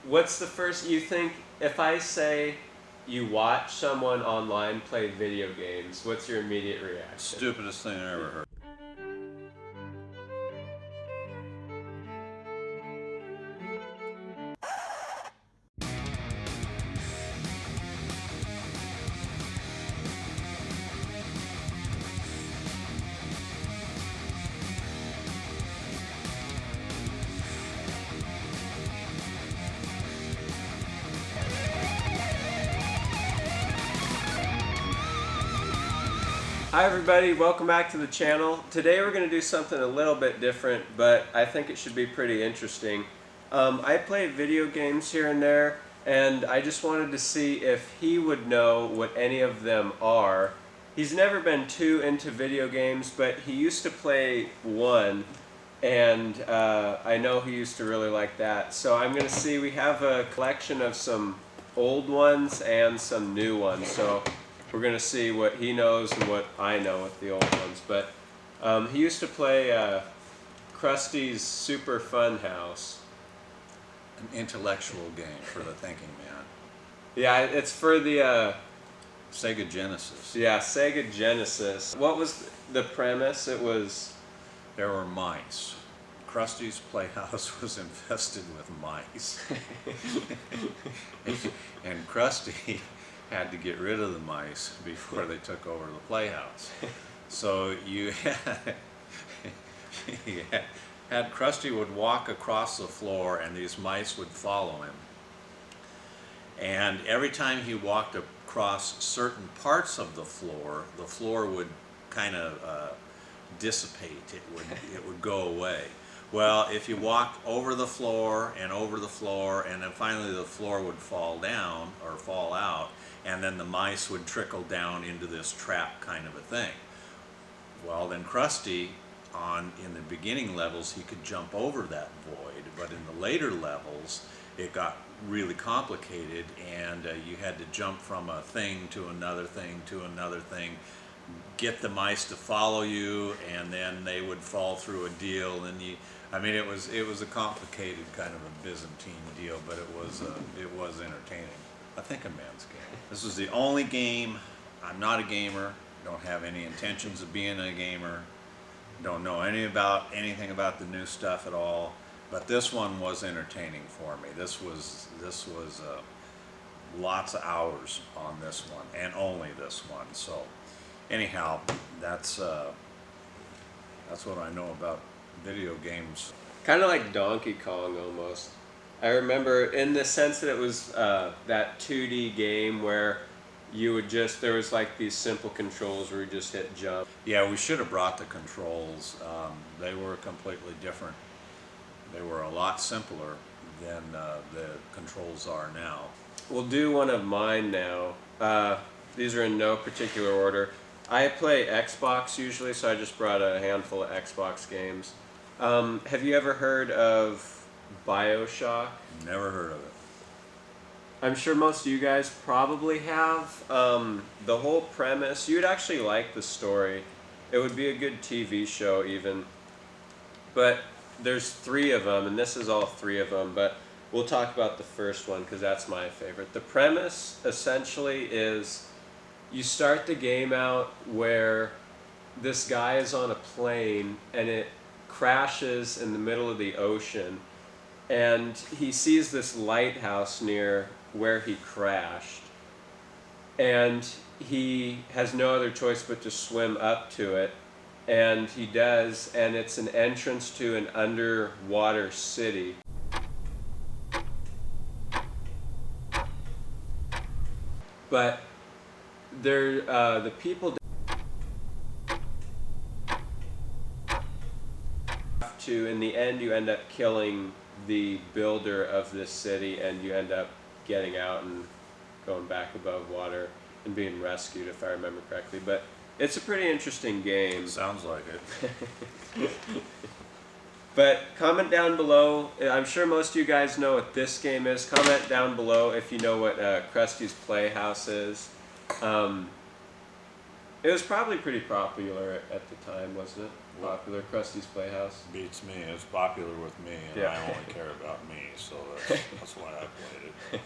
What's the first you think if I say you watch someone online play video games, what's your immediate reaction? Stupidest thing I ever heard. Hi everybody, welcome back to the channel. Today we're going to do something a little bit different, but I think it should be pretty interesting. I play video games here and there, and I just wanted to see if he would know what any of them are. He's never been too into video games, but he used to play one, and I know he used to really like that. So I'm going to see, we have a collection of some old ones and some new ones. So we're going to see what he knows and what I know with the old ones. But he used to play Krusty's Super Fun House. An intellectual game for the thinking man. Yeah, it's for the Sega Genesis. yeah, Sega Genesis. What was the premise? It was... There were mice. Krusty's playhouse was infested with mice. And Krusty had to get rid of the mice before they took over the playhouse. So you had Krusty would walk across the floor and these mice would follow him. And every time he walked across certain parts of the floor would kind of dissipate. It would go away. Well, if you walked over the floor, and then finally the floor would fall down or fall out, and then the mice would trickle down into this trap kind of a thing. Well, then Krusty, in the beginning levels, he could jump over that void, but in the later levels, it got really complicated, and you had to jump from a thing to another thing to another thing, get the mice to follow you, and then they would fall through a deal, and it was a complicated kind of a Byzantine deal, but it was entertaining. I think a man's game. This was the only game. I'm not a gamer. Don't have any intentions of being a gamer. Don't know anything about the new stuff at all. But this one was entertaining for me. This was lots of hours on this one, and only this one. So anyhow, that's what I know about video games. kind of like Donkey Kong almost. I remember in the sense that it was that 2D game where there was like these simple controls where you just hit jump. Yeah, we should have brought the controls. They were completely different. They were a lot simpler than the controls are now. We'll do one of mine now. These are in no particular order. I play Xbox usually, so I just brought a handful of Xbox games. Have you ever heard of BioShock? Never heard of it. I'm sure most of you guys probably have. The whole premise, you'd actually like the story. It would be a good TV show even. But there's 3 of them, and this is all 3 of them, but we'll talk about the first one because that's my favorite. The premise essentially is you start the game out where this guy is on a plane and it crashes in the middle of the ocean, and he sees this lighthouse near where he crashed, and he has no other choice but to swim up to it, and he does, and it's an entrance to an underwater city. But the people in the end you end up killing the builder of this city, and you end up getting out and going back above water and being rescued, if I remember correctly. But it's a pretty interesting game. Sounds like it. But comment down below. I'm sure most of you guys know what this game is. Comment down below if you know what Krusty's Playhouse is. It was probably pretty popular at the time, wasn't it? popular. Krusty's Playhouse. Beats me. It's popular with me, and Yeah. I only care about me, so that's why I played it.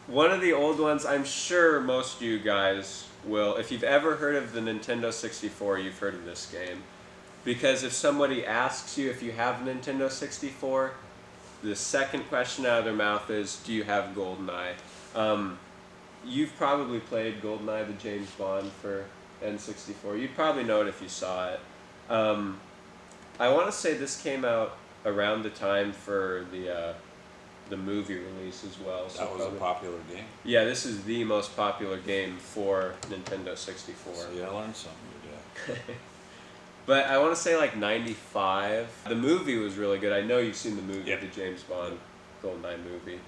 One of the old ones, I'm sure most of you guys will, if you've ever heard of the Nintendo 64, you've heard of this game. Because if somebody asks you if you have a Nintendo 64, the second question out of their mouth is, do you have GoldenEye? You've probably played GoldenEye, the James Bond for N64. You'd probably know it if you saw it. I want to say this came out around the time for the movie release as well. So That was a popular game. yeah, this is the most popular game for Nintendo 64. See, I learned something today. But I want to say like 95. The movie was really good. I know you've seen the movie, Yep. the James Bond GoldenEye movie.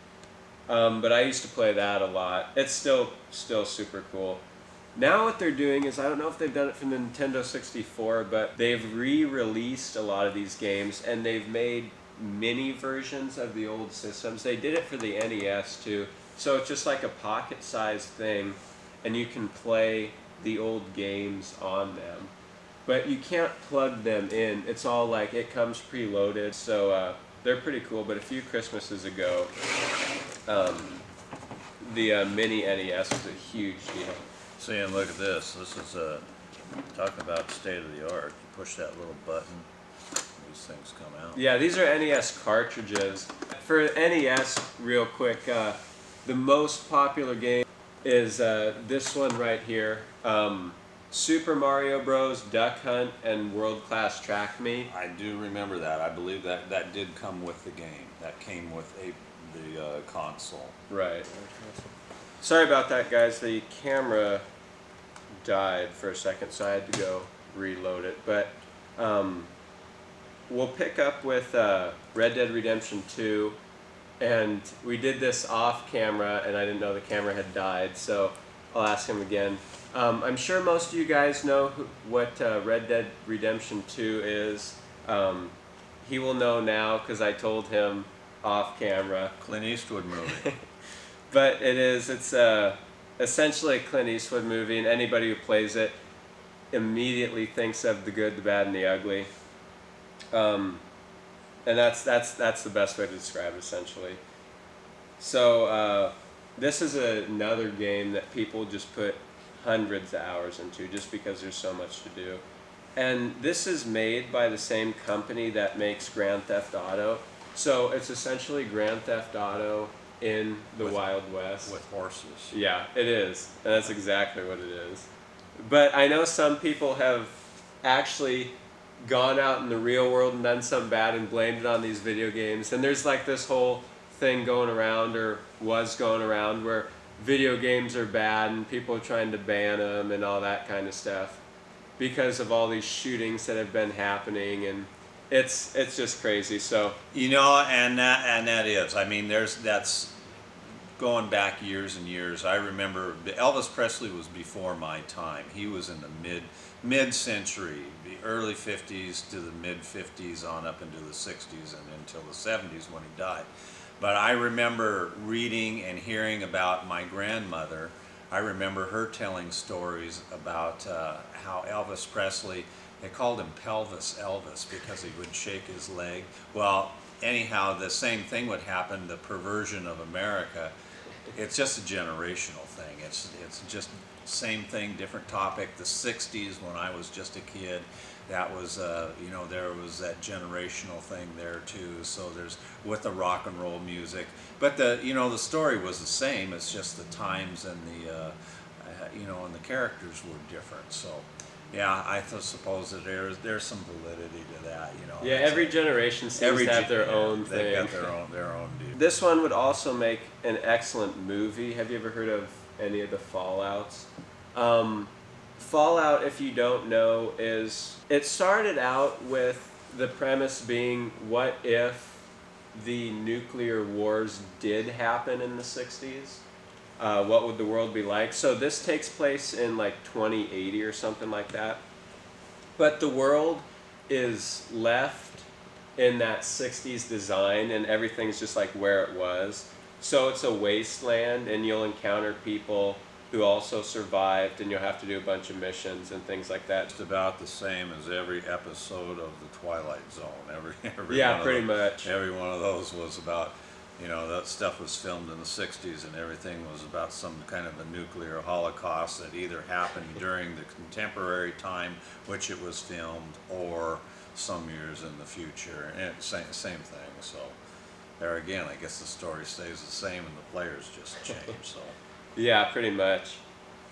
But I used to play that a lot. It's still super cool. Now what they're doing is, I don't know if they've done it for the Nintendo 64, but they've re-released a lot of these games, and they've made mini versions of the old systems. They did it for the NES too. So it's just like a pocket-sized thing, and you can play the old games on them. But you can't plug them in. It's all like, it comes preloaded, so they're pretty cool. But a few Christmases ago, the mini NES was a huge deal. See, and look at this. This is talking about state of the art. You push that little button, these things come out. Yeah, these are NES cartridges. For NES, real quick, the most popular game is this one right here. Super Mario Bros., Duck Hunt, and World Class Track Meet. I do remember that. I believe that did come with the game. That came with the console. Right. Sorry about that, guys. The camera died for a second, so I had to go reload it. But we'll pick up with Red Dead Redemption 2. And we did this off camera, and I didn't know the camera had died, so I'll ask him again. I'm sure most of you guys know what Red Dead Redemption 2 is. He will know now because I told him off camera. Clint Eastwood movie. But it's essentially a Clint Eastwood movie, and anybody who plays it immediately thinks of the good, the bad, and the ugly. And that's the best way to describe it, essentially. So this is another game that people just put hundreds of hours into just because there's so much to do. And this is made by the same company that makes Grand Theft Auto. So it's essentially Grand Theft Auto in the Wild West. With horses. Yeah, it is. And that's exactly what it is. But I know some people have actually gone out in the real world and done something bad and blamed it on these video games. And there's like this whole thing going around, or was going around, where video games are bad and people are trying to ban them and all that kind of stuff because of all these shootings that have been happening, and it's just crazy. So You know, and that is. I mean, that's going back years and years. I remember Elvis Presley was before my time. He was in the mid-century, the early 50s to the mid-50s on up into the 60s and until the 70s when he died. But I remember reading and hearing about my grandmother. I remember her telling stories about how Elvis Presley, they called him Pelvis Elvis because he would shake his leg. Well, anyhow, the same thing would happen, the perversion of America. It's just a generational thing. It's just same thing, different topic. The 60s, when I was just a kid, that was, there was that generational thing there too. So there's with the rock and roll music, but the story was the same. It's just the times and and the characters were different. So yeah, I suppose that there's some validity to that. yeah, every generation seems to have their own thing. They've got their own deal. This one would also make an excellent movie. Have you ever heard of any of the Fallouts? Fallout, if you don't know, it started out with the premise being, what if the nuclear wars did happen in the 60s? What would the world be like? So this takes place in like 2080 or something like that. But the world is left in that 60s design, and everything's just like where it was. So it's a wasteland, and you'll encounter people who also survived, and you'll have to do a bunch of missions and things like that. It's about the same as every episode of the Twilight Zone. Every Yeah, one of pretty them- much. Every one of those was about, that stuff was filmed in the 60s, and everything was about some kind of a nuclear holocaust that either happened during the contemporary time which it was filmed, or some years in the future, and it's same thing. So there again, I guess the story stays the same and the players just change. So Yeah, pretty much.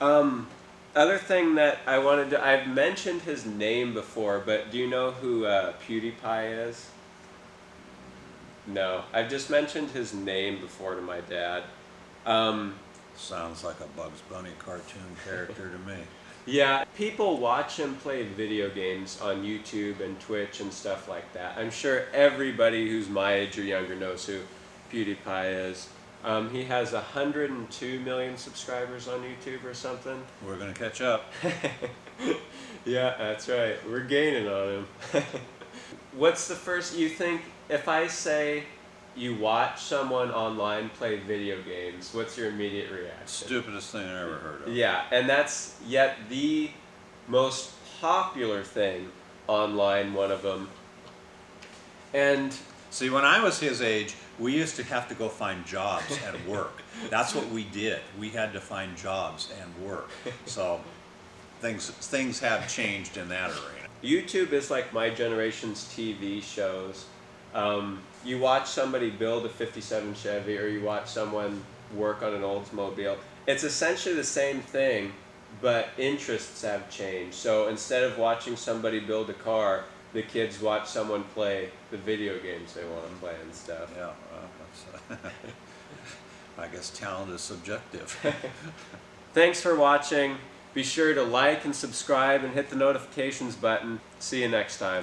Other thing that I wanted to, I've mentioned his name before, but do you know who PewDiePie is? No, I've just mentioned his name before to my dad. sounds like a Bugs Bunny cartoon character to me. Yeah, people watch him play video games on YouTube and Twitch and stuff like that. I'm sure everybody who's my age or younger knows who PewDiePie is. He has 102 million subscribers on YouTube or something. We're gonna catch up. Yeah, that's right. We're gaining on him. What's the first, you think, if I say you watch someone online play video games, what's your immediate reaction? Stupidest thing I ever heard of. Yeah, and that's yet the most popular thing online, one of them. And See, when I was his age, we used to have to go find jobs and work. That's what we did. We had to find jobs and work. So things have changed in that arena. YouTube is like my generation's TV shows. You watch somebody build a 57 Chevy, or you watch someone work on an Oldsmobile. It's essentially the same thing, but interests have changed. So instead of watching somebody build a car, the kids watch someone play the video games they want to play and stuff. Yeah, that's, I guess talent is subjective. Thanks for watching. Be sure to like and subscribe and hit the notifications button. See you next time.